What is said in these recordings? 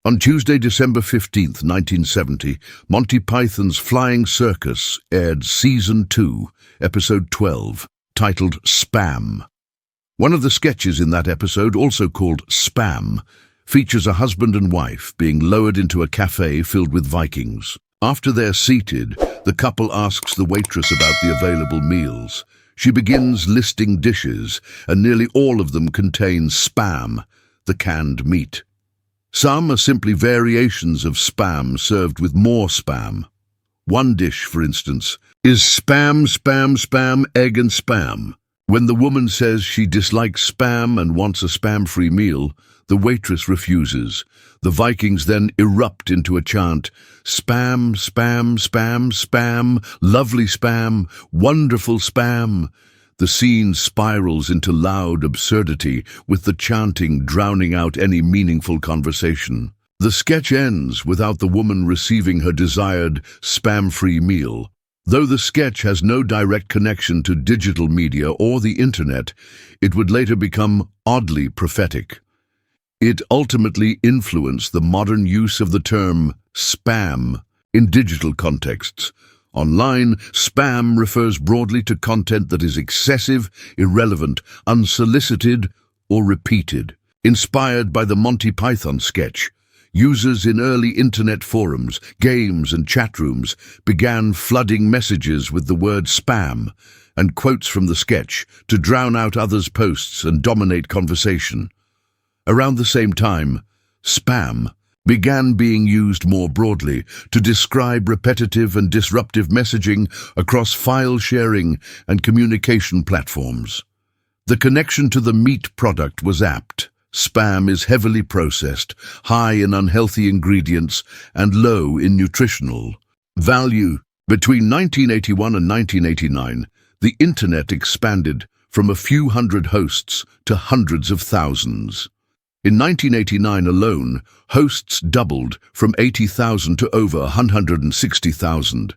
On Tuesday, December 15th, 1970, Monty Python's Flying Circus aired Season 2, Episode 12, titled Spam. One of the sketches in that episode, also called Spam, features a husband and wife being lowered into a cafe filled with Vikings. After they're seated, the couple asks the waitress about the available meals. She begins listing dishes, and nearly all of them contain Spam, the canned meat. Some are simply variations of Spam served with more Spam. One dish, for instance, is Spam, Spam, Spam, Egg and Spam. When the woman says she dislikes Spam and wants a Spam-free meal, the waitress refuses. The Vikings then erupt into a chant, Spam, Spam, Spam, Spam, lovely Spam, wonderful Spam. The scene spirals into loud absurdity, with the chanting drowning out any meaningful conversation. The sketch ends without the woman receiving her desired spam-free meal. Though the sketch has no direct connection to digital media or the internet, it would later become oddly prophetic. It ultimately influenced the modern use of the term spam in digital contexts. Online, spam refers broadly to content that is excessive, irrelevant, unsolicited, or repeated. Inspired by the Monty Python sketch, users in early internet forums, games, and chat rooms began flooding messages with the word spam and quotes from the sketch to drown out others' posts and dominate conversation. Around the same time, spam began being used more broadly to describe repetitive and disruptive messaging across file sharing and communication platforms. The connection to the meat product was apt. Spam is heavily processed, high in unhealthy ingredients, and low in nutritional value. Between 1981 and 1989, the Internet expanded from a few hundred hosts to hundreds of thousands. In 1989 alone, hosts doubled from 80,000 to over 160,000.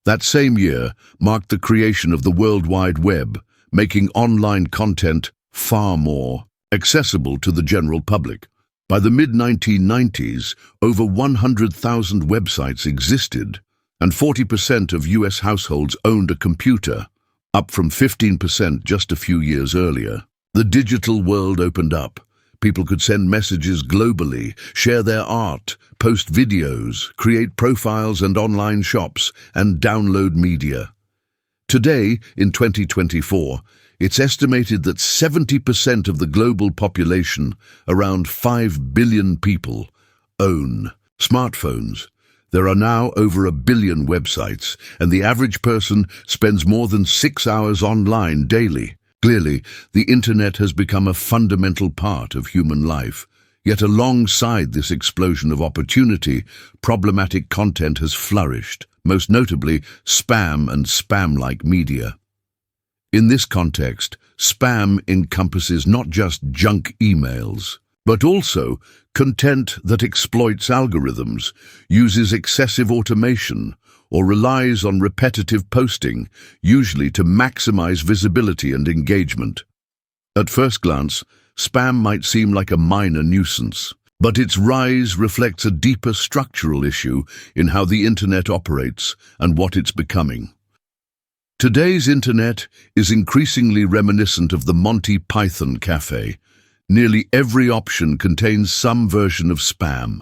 That same year marked the creation of the World Wide Web, making online content far more accessible to the general public. By the mid-1990s, over 100,000 websites existed, and 40% of US households owned a computer, up from 15% just a few years earlier. The digital world opened up. People could send messages globally, share their art, post videos, create profiles and online shops, and download media. Today, in 2024, it's estimated that 70% of the global population, around 5 billion people, own smartphones. There are now over 1 billion websites, and the average person spends more than 6 hours online daily. Clearly, the internet has become a fundamental part of human life. Yet alongside this explosion of opportunity, problematic content has flourished, most notably spam and spam-like media. In this context, spam encompasses not just junk emails, but also content that exploits algorithms, uses excessive automation, or relies on repetitive posting, usually to maximize visibility and engagement. At first glance, spam might seem like a minor nuisance, but its rise reflects a deeper structural issue in how the internet operates and what it's becoming. Today's internet is increasingly reminiscent of the Monty Python cafe. Nearly every option contains some version of spam.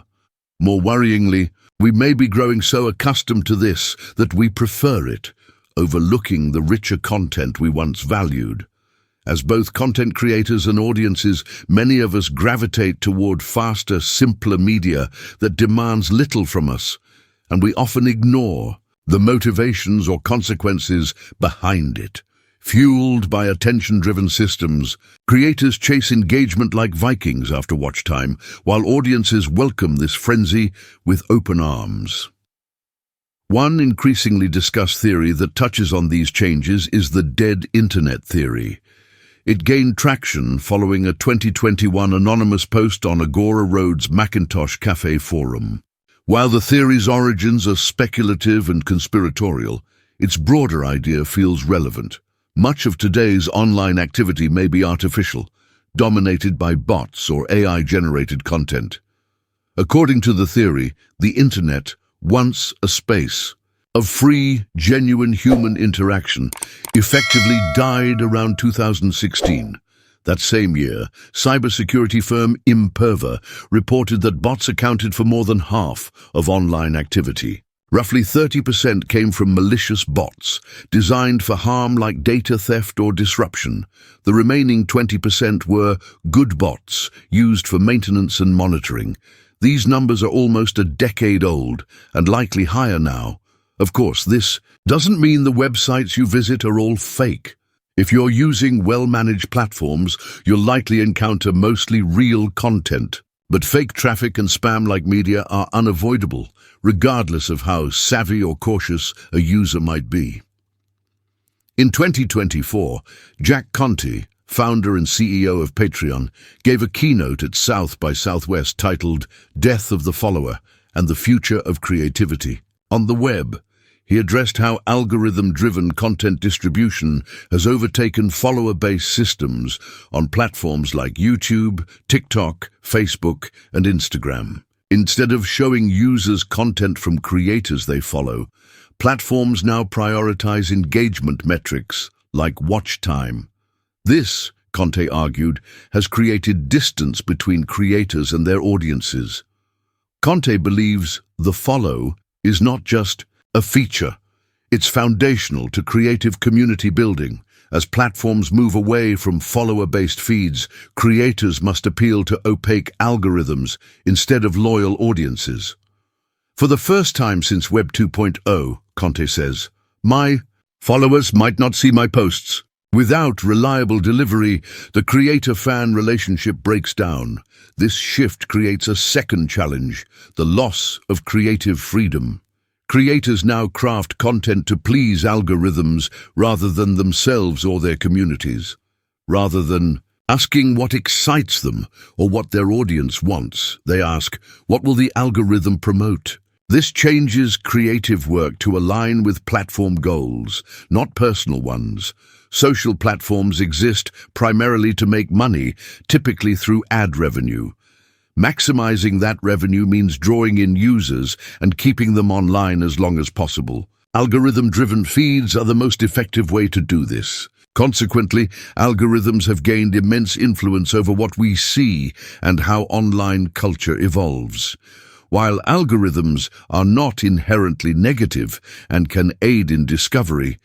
More worryingly, we may be growing so accustomed to this that we prefer it, overlooking the richer content we once valued. As both content creators and audiences, many of us gravitate toward faster, simpler media that demands little from us, and we often ignore the motivations or consequences behind it. Fueled by attention-driven systems, creators chase engagement like Vikings after watch time, while audiences welcome this frenzy with open arms. One increasingly discussed theory that touches on these changes is the dead internet theory. It gained traction following a 2021 anonymous post on Agora Road's Macintosh Cafe forum. While the theory's origins are speculative and conspiratorial, its broader idea feels relevant. Much of today's online activity may be artificial, dominated by bots or AI-generated content. According to the theory, the internet, once a space of free, genuine human interaction, effectively died around 2016. That same year, cybersecurity firm Imperva reported that bots accounted for more than half of online activity. Roughly 30% came from malicious bots, designed for harm like data theft or disruption. The remaining 20% were good bots, used for maintenance and monitoring. These numbers are almost a decade old, and likely higher now. Of course, this doesn't mean the websites you visit are all fake. If you're using well-managed platforms, you'll likely encounter mostly real content. But fake traffic and spam-like media are unavoidable, regardless of how savvy or cautious a user might be. In 2024, Jack Conte, founder and CEO of Patreon, gave a keynote at South by Southwest titled "Death of the Follower and the Future of Creativity." On the web, he addressed how algorithm-driven content distribution has overtaken follower-based systems on platforms like YouTube, TikTok, Facebook, and Instagram. Instead of showing users content from creators they follow, platforms now prioritize engagement metrics like watch time. This, Conte argued, has created distance between creators and their audiences. Conte believes the follow is not just a feature. It's foundational to creative community building. As platforms move away from follower-based feeds, creators must appeal to opaque algorithms instead of loyal audiences. For the first time since Web 2.0, Conte says, "My followers might not see my posts." Without reliable delivery, the creator-fan relationship breaks down. This shift creates a second challenge, the loss of creative freedom. Creators now craft content to please algorithms rather than themselves or their communities. Rather than asking what excites them or what their audience wants, they ask, what will the algorithm promote? This changes creative work to align with platform goals, not personal ones. Social platforms exist primarily to make money, typically through ad revenue. Maximizing that revenue means drawing in users and keeping them online as long as possible. Algorithm-driven feeds are the most effective way to do this. Consequently, algorithms have gained immense influence over what we see and how online culture evolves. While algorithms are not inherently negative and can aid in discovery,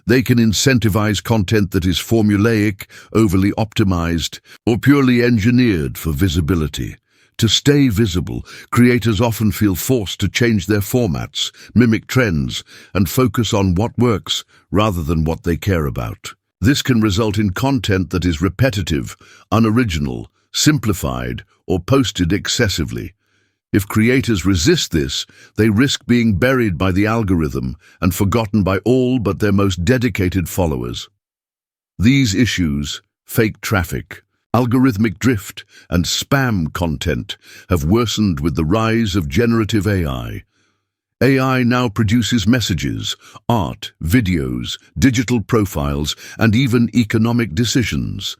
they can incentivize content that is formulaic, overly optimized, or purely engineered for visibility. To stay visible, creators often feel forced to change their formats, mimic trends, and focus on what works rather than what they care about. This can result in content that is repetitive, unoriginal, simplified, or posted excessively. If creators resist this, they risk being buried by the algorithm and forgotten by all but their most dedicated followers. These issues, fake traffic, algorithmic drift, and spam content have worsened with the rise of generative AI. AI now produces messages, art, videos, digital profiles, and even economic decisions.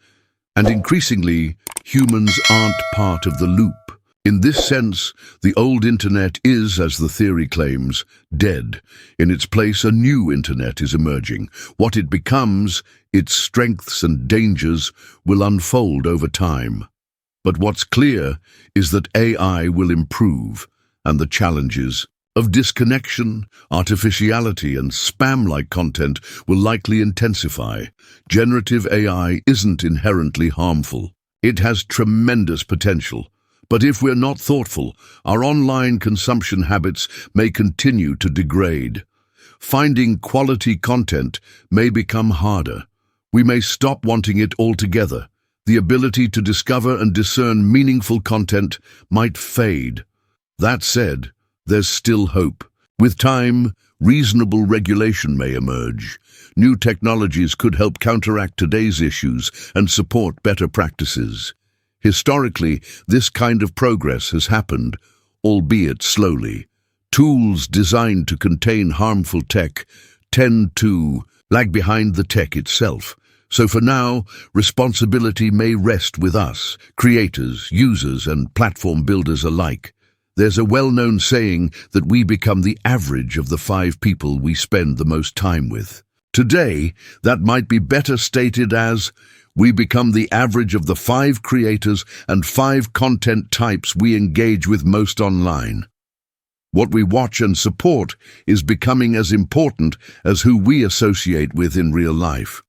And increasingly, humans aren't part of the loop. In this sense, the old internet is, as the theory claims, dead. In its place, a new internet is emerging. What it becomes, its strengths and dangers, will unfold over time. But what's clear is that AI will improve, and the challenges of disconnection, artificiality, and spam-like content will likely intensify. Generative AI isn't inherently harmful. It has tremendous potential. But if we're not thoughtful, our online consumption habits may continue to degrade. Finding quality content may become harder. We may stop wanting it altogether. The ability to discover and discern meaningful content might fade. That said, there's still hope. With time, reasonable regulation may emerge. New technologies could help counteract today's issues and support better practices. Historically, this kind of progress has happened, albeit slowly. Tools designed to contain harmful tech tend to lag behind the tech itself. So for now, responsibility may rest with us, creators, users, and platform builders alike. There's a well-known saying that we become the average of the 5 people we spend the most time with. Today, that might be better stated as, we become the average of the 5 creators and 5 content types we engage with most online. What we watch and support is becoming as important as who we associate with in real life.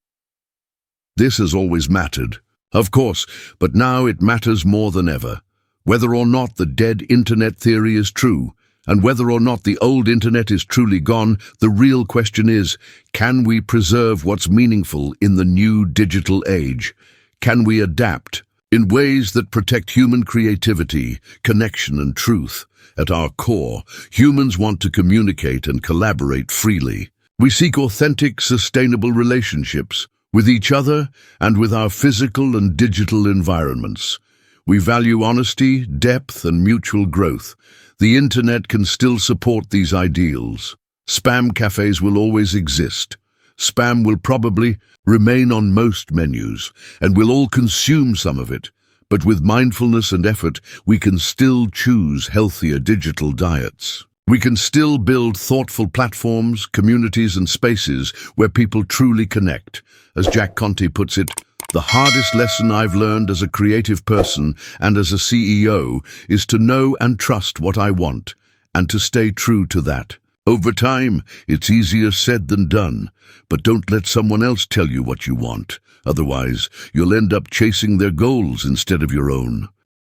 This has always mattered, of course, but now it matters more than ever. Whether or not the dead internet theory is true, and whether or not the old internet is truly gone, the real question is, can we preserve what's meaningful in the new digital age? Can we adapt in ways that protect human creativity, connection, and truth? At our core, humans want to communicate and collaborate freely. We seek authentic, sustainable relationships with each other and with our physical and digital environments. We value honesty, depth, and mutual growth. The internet can still support these ideals. Spam cafes will always exist. Spam will probably remain on most menus, and we'll all consume some of it. But with mindfulness and effort, we can still choose healthier digital diets. We can still build thoughtful platforms, communities, and spaces where people truly connect. As Jack Conte puts it, the hardest lesson I've learned as a creative person and as a CEO is to know and trust what I want, and to stay true to that. Over time, it's easier said than done, but don't let someone else tell you what you want. Otherwise, you'll end up chasing their goals instead of your own.